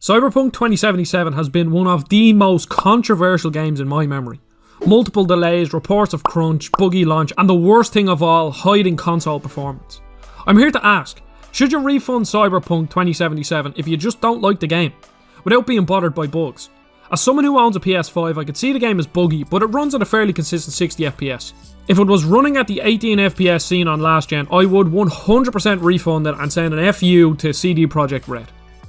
Cyberpunk 2077 has been one of the most controversial games in my memory. Multiple delays, reports of crunch, buggy launch, and the worst thing of all, hiding console performance. I'm here to ask, should you refund Cyberpunk 2077 if you just don't like the game, without being bothered by bugs? As someone who owns a PS5, I could see the game as buggy, but it runs at a fairly consistent 60 FPS. If it was running at the 18 FPS seen on last gen, I would 100% refund it and send an FU to CD Projekt Red.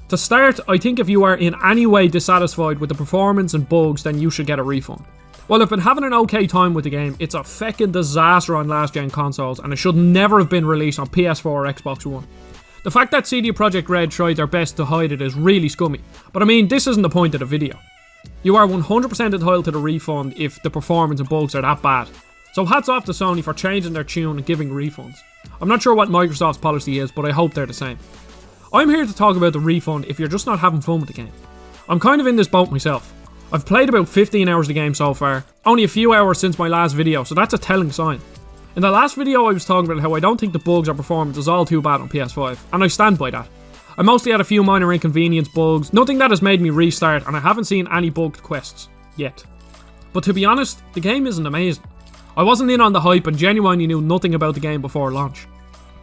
To start, I think if you are in any way dissatisfied with the performance and bugs, then you should get a refund. While I've been having an okay time with the game, it's a feckin' disaster on last gen consoles and it should never have been released on PS4 or Xbox One. The fact that CD Projekt Red tried their best to hide it is really scummy, but I mean, this isn't the point of the video. You are 100% entitled to the refund if the performance and bugs are that bad. So hats off to Sony for changing their tune and giving refunds. I'm not sure what Microsoft's policy is, but I hope they're the same. I'm here to talk about the refund if you're just not having fun with the game. I'm kind of in this boat myself. I've played about 15 hours of the game so far, only a few hours since my last video, so that's a telling sign. In the last video I was talking about how I don't think the bugs or performance is all too bad on PS5, and I stand by that. I mostly had a few minor inconvenience bugs, nothing that has made me restart, and I haven't seen any bugged quests, yet. But to be honest, the game isn't amazing. I wasn't in on the hype and genuinely knew nothing about the game before launch.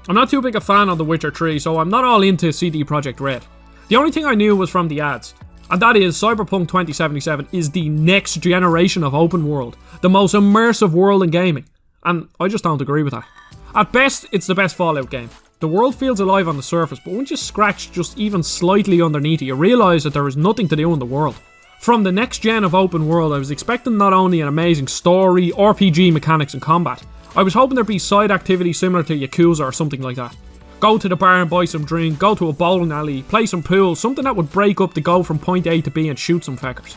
I'm not too big a fan of The Witcher 3, so I'm not all into CD Projekt Red. The only thing I knew was from the ads, and that is Cyberpunk 2077 is the next generation of open world, the most immersive world in gaming, and I just don't agree with that. At best, it's the best Fallout game. The world feels alive on the surface, but once you scratch just even slightly underneath it, you realise that there is nothing to do in the world. From the next gen of open world, I was expecting not only an amazing story, RPG mechanics and combat, I was hoping there'd be side activities similar to Yakuza or something like that. Go to the bar and buy some drink, go to a bowling alley, play some pool, something that would break up the go from point A to B and shoot some feckers.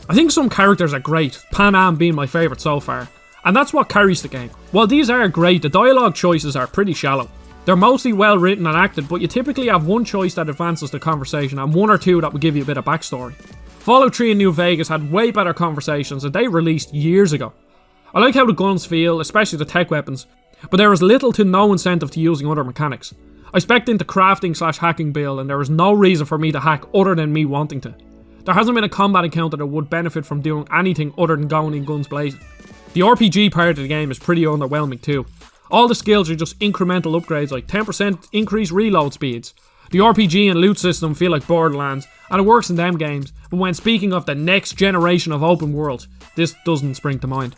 I think some characters are great, Pan Am being my favourite so far, and that's what carries the game. While these are great, the dialogue choices are pretty shallow. They're mostly well written and acted, but you typically have one choice that advances the conversation and one or two that will give you a bit of backstory. Fallout 3 in New Vegas had way better conversations and they released years ago. I like how the guns feel, especially the tech weapons, but there is little to no incentive to using other mechanics. I spec'd into crafting/hacking build and there is no reason for me to hack other than me wanting to. There hasn't been a combat encounter that would benefit from doing anything other than going in guns blazing. The RPG part of the game is pretty underwhelming too. All the skills are just incremental upgrades like 10% increased reload speeds. The RPG and loot system feel like Borderlands, and it works in them games, but when speaking of the next generation of open world, this doesn't spring to mind.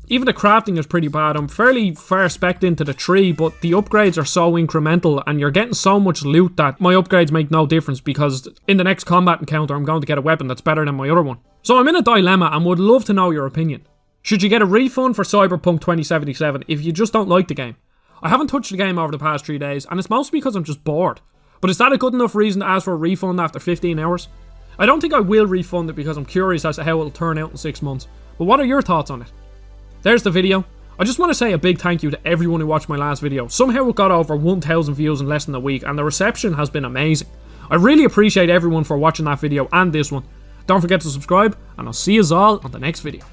Even the crafting is pretty bad. I'm fairly far spec'd into the tree, but the upgrades are so incremental and you're getting so much loot that my upgrades make no difference because in the next combat encounter I'm going to get a weapon that's better than my other one. So I'm in a dilemma and would love to know your opinion. Should you get a refund for Cyberpunk 2077 if you just don't like the game? I haven't touched the game over the past 3 days and it's mostly because I'm just bored. But is that a good enough reason to ask for a refund after 15 hours? I don't think I will refund it because I'm curious as to how it'll turn out in 6 months. But what are your thoughts on it? There's the video. I just want to say a big thank you to everyone who watched my last video. Somehow it got over 1,000 views in less than a week and the reception has been amazing. I really appreciate everyone for watching that video and this one. Don't forget to subscribe and I'll see you all on the next video.